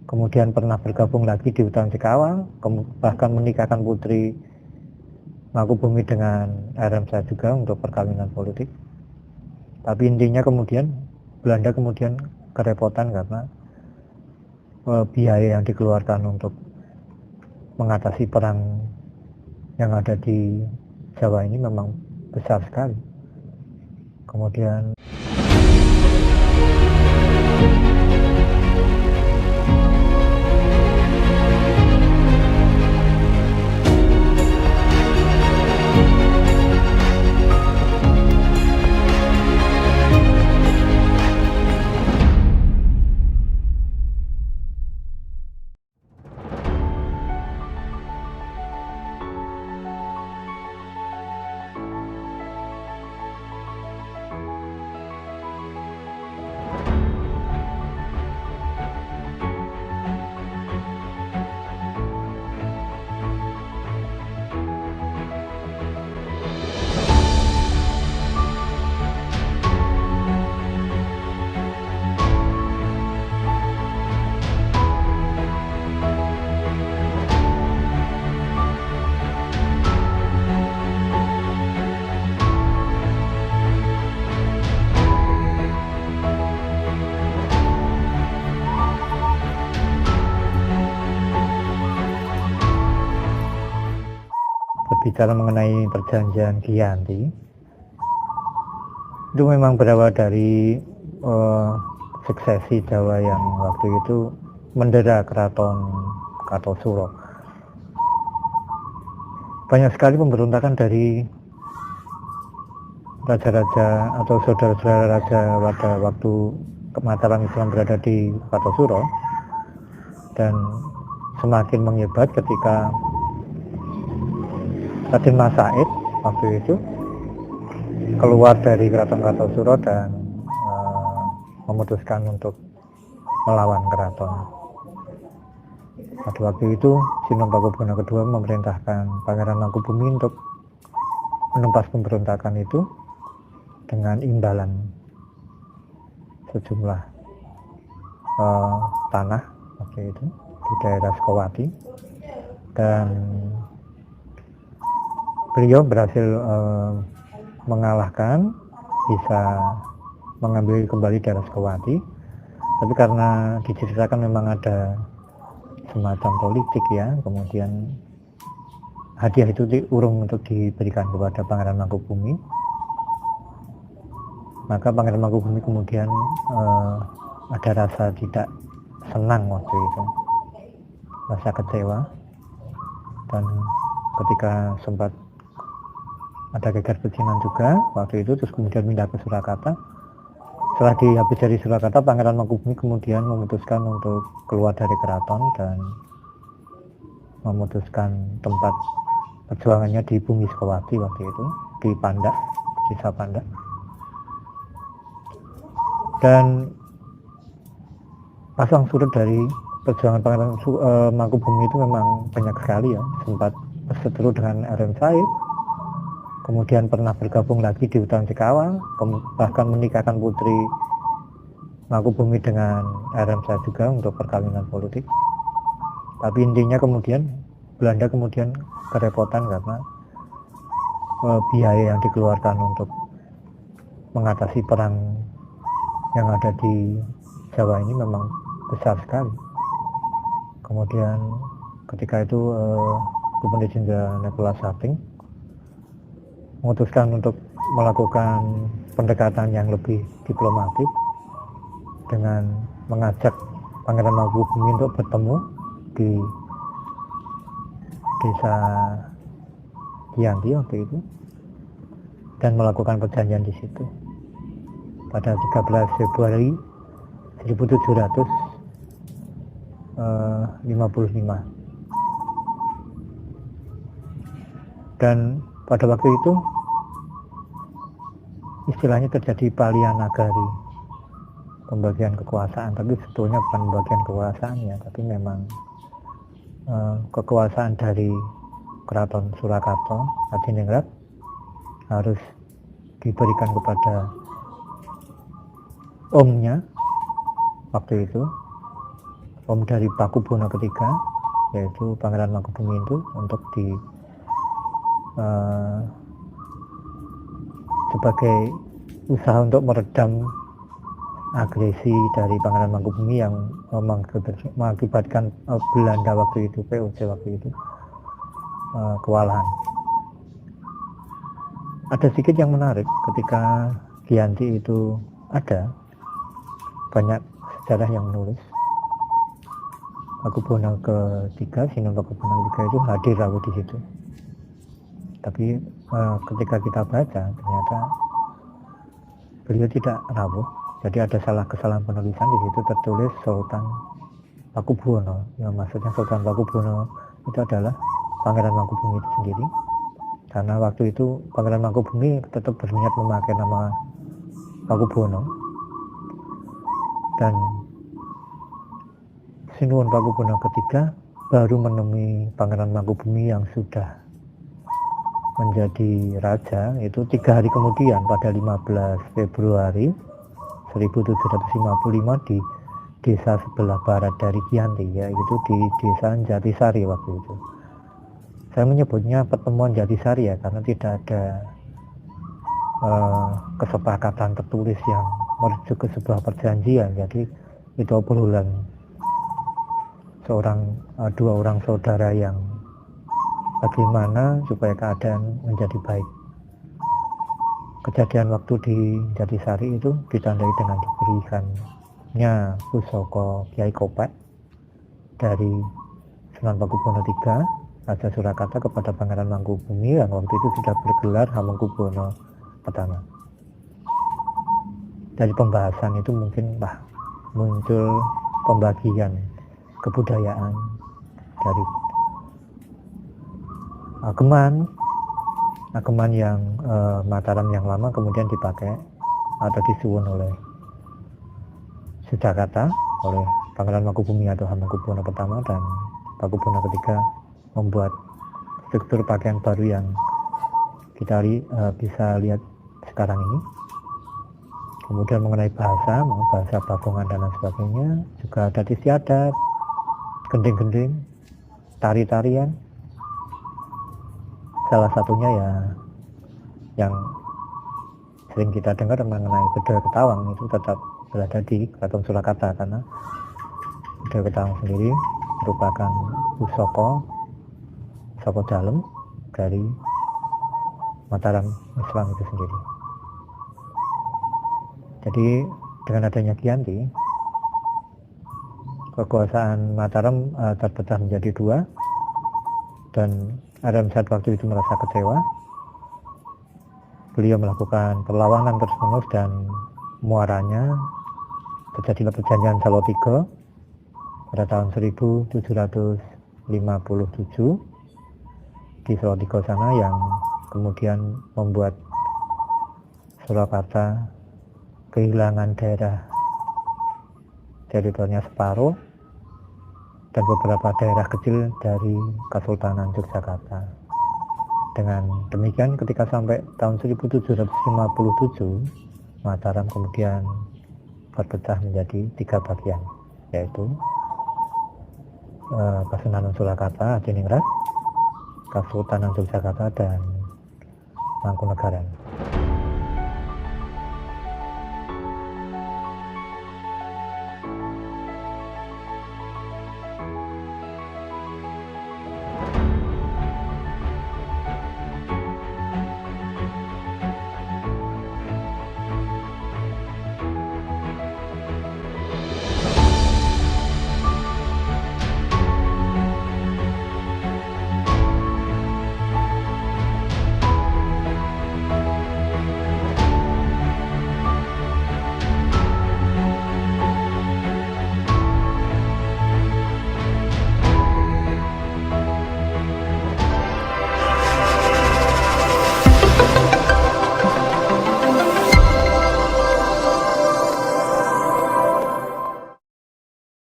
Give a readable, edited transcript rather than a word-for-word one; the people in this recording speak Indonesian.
kemudian pernah bergabung lagi di Hutan Cikawang, bahkan menikahkan putri Mangkubumi dengan RM saya juga untuk perkawinan politik. Tapi intinya kemudian Belanda kemudian kerepotan karena biaya yang dikeluarkan untuk mengatasi perang yang ada di Jawa ini memang besar sekali. Kemudian berbicara mengenai perjanjian Giyanti, itu memang berawal dari suksesi Jawa yang waktu itu mendera keraton Kartosuro. Banyak sekali pemberontakan dari raja-raja atau saudara-saudara raja pada waktu Mataram Islam berada di Kartosuro, dan semakin menyebat ketika Raden Mas Said waktu itu keluar dari keraton Kartosuro dan memutuskan untuk melawan keraton. Pada waktu itu Sinom Pakubuwono II memerintahkan Pangeran Mangkubumi untuk menumpas pemberontakan itu dengan imbalan sejumlah tanah waktu itu di daerah Sukowati, dan beliau berhasil mengalahkan, bisa mengambil kembali daerah Sukowati. Tapi karena diceritakan memang ada semacam politik ya, kemudian hadiah itu diurung untuk diberikan kepada Pangeran Mangkubumi. Maka Pangeran Mangkubumi kemudian ada rasa tidak senang waktu itu, rasa kecewa, dan ketika sempat ada geger pecinan juga waktu itu, terus kemudian pindah ke Surakarta. Setelah dihabis dari Surakarta, Pangeran Mangkubumi kemudian memutuskan untuk keluar dari keraton dan memutuskan tempat perjuangannya di bumi Sukowati waktu itu, di Pandak, desa Pandak. Dan pasang surut dari perjuangan Pangeran Mangkubumi itu memang banyak sekali ya. Sempat berseteru dengan RM Said, kemudian pernah bergabung lagi di Hutan Cikawang, bahkan menikahkan putri Mangkubumi dengan RM Said juga untuk perkawinan politik. Tapi intinya kemudian Belanda kemudian kerepotan karena biaya yang dikeluarkan untuk mengatasi perang yang ada di Jawa ini memang besar sekali. Kemudian ketika itu Gubernur Jenderal Nicholas Hastings memutuskan untuk melakukan pendekatan yang lebih diplomatik dengan mengajak Pangeran Mangkubumi untuk bertemu di desa Giyanti waktu itu dan melakukan perjanjian di situ pada 13 Februari 1755. Dan pada waktu itu istilahnya terjadi palian nagari, pembagian kekuasaan, tapi sebetulnya bukan pembagian kekuasaan ya, tapi memang kekuasaan dari Keraton Surakarta Hadiningrat harus diberikan kepada omnya waktu itu, dari Pakubuwono ketiga, yaitu Pangeran Mangkubumi itu, untuk sebagai usaha untuk meredam agresi dari Pangeran Mangkubumi yang mengakibatkan Belanda waktu itu, VOC waktu itu, kewalahan. Ada sedikit yang menarik ketika Giyanti itu ada, banyak sejarah yang menulis Pakubuwono ketiga, Sinuhun Pakubuwono ketiga itu hadir rawuh di situ. Tapi ketika kita baca, ternyata beliau tidak rawuh. Jadi ada kesalahan penulisan. Di situ tertulis Sultan Pakubuwono. Yang maksudnya Sultan Pakubuwono itu adalah Pangeran Mangkubumi itu sendiri. Karena waktu itu Pangeran Mangkubumi tetap berniat memakai nama Pakubuwono. Dan Sinuhun Pakubuwono ketiga baru menemui Pangeran Mangkubumi yang sudah menjadi raja itu 3 hari kemudian, pada 15 Februari 1755 di desa sebelah barat dari Giyanti, yaitu di desa Jatisari waktu itu. Saya menyebutnya pertemuan Jatisari ya, karena tidak ada kesepakatan tertulis yang merujuk ke sebuah perjanjian. Jadi itu obrolan dua orang saudara yang bagaimana supaya keadaan menjadi baik. Kejadian waktu di Jatisari itu ditandai dengan diberikannya pusaka Kyai Kopek dari Sunan Pakubuwono III, Raja Surakarta, kepada Pangeran Mangkubumi yang waktu itu sudah bergelar Hamengkubuwono pertama. Dari pembahasan itu mungkin muncul pembagian kebudayaan dari Ageman yang Mataram yang lama kemudian dipakai atau disuwun oleh Surakarta, oleh Pangeran Mangkubumi atau Hamengkubuwono pertama, dan Pakubuwono ketiga membuat struktur pakaian baru yang kita bisa lihat sekarang ini. Kemudian mengenai bahasa Bagongan dan lain sebagainya, juga ada istiadat, gending-gending, tari-tarian. Salah satunya ya yang sering kita dengar mengenai Bedol Ketawang itu tetap berada di Keraton Surakarta, karena Bedol Ketawang sendiri merupakan pusaka dalam dari Mataram Islam itu sendiri. Jadi dengan adanya Giyanti, kekuasaan Mataram terpecah menjadi 2, dan Adam saat waktu itu merasa kecewa. Beliau melakukan perlawanan terus-menerus dan muaranya terjadilah perjanjian Salotiga pada tahun 1757 di Salotiga sana, yang kemudian membuat Surakarta kehilangan teritorinya separuh dan beberapa daerah kecil dari Kesultanan Yogyakarta. Dengan demikian, ketika sampai tahun 1757, Mataram kemudian berpecah menjadi 3 bagian, yaitu Kasunanan Surakarta, Hadiningrat, Kesultanan Yogyakarta, dan Mangkunegaran.